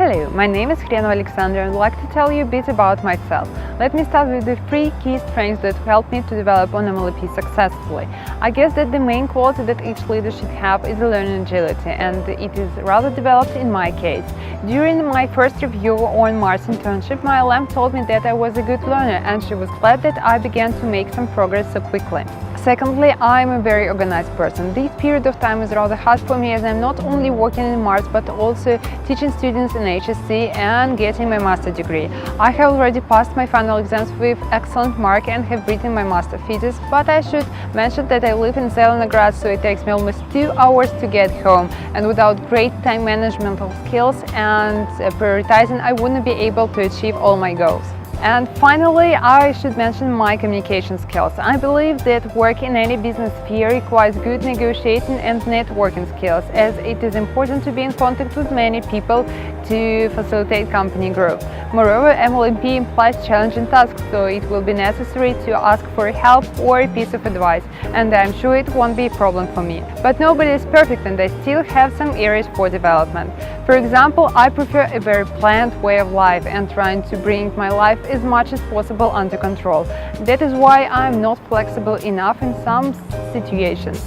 Hello, my name is Hrenova Alexandra and I'd like to tell you a bit about myself. Let me start with the 3 key strengths that helped me to develop on Mlep successfully. I guess that the main quality that each leader should have is learning agility, and it is rather developed in my case. During my first review on Mars internship, my LM told me that I was a good learner and she was glad that I began to make some progress so quickly. Secondly, I'm a very organized person. This period of time is rather hard for me as I'm not only working in Mars but also teaching students in HSC and getting my master degree. I have already passed my final exams with excellent mark and have written my master thesis, but I should mention that I live in Zelenograd, so it takes me almost 2 hours to get home, and without great time management skills and prioritizing, I wouldn't be able to achieve all my goals. And finally, I should mention my communication skills. I believe that work in any business sphere requires good negotiating and networking skills, as it is important to be in contact with many people to facilitate company growth. Moreover, Mlep implies challenging tasks, so it will be necessary to ask for help or a piece of advice, and I'm sure it won't be a problem for me. But nobody is perfect and I still have some areas for development. For example, I prefer a very planned way of life and trying to bring my life as much as possible under control. That is why I'm not flexible enough in some situations.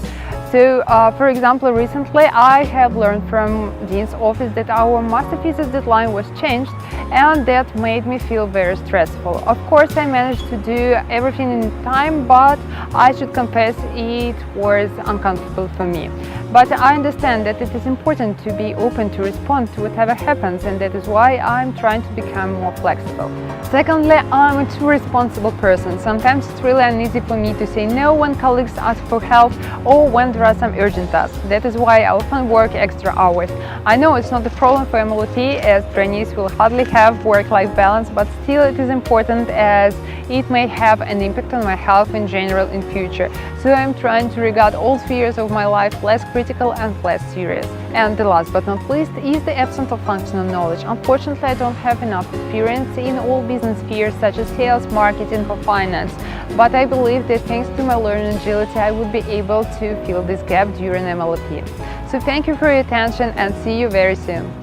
So, for example, recently I have learned from Dean's office that our master thesis deadline was changed, and that made me feel very stressful. Of course, I managed to do everything in time, but I should confess it was uncomfortable for me. But I understand that it is important to be open to respond to whatever happens, and that is why I'm trying to become more flexible. Secondly, I'm a too responsible person. Sometimes it's really uneasy for me to say no when colleagues ask for help or when there are some urgent tasks. That is why I often work extra hours. I know it's not a problem for Mlep, as trainees will hardly have work-life balance, but still it is important as it may have an impact on my health in general in future. So I'm trying to regard all spheres of my life less critical and less serious. And the last but not least is the absence of functional knowledge. Unfortunately, I don't have enough experience in all business spheres such as sales, marketing or finance. But I believe that thanks to my learning agility, I would be able to fill this gap during Mlep. So thank you for your attention and see you very soon.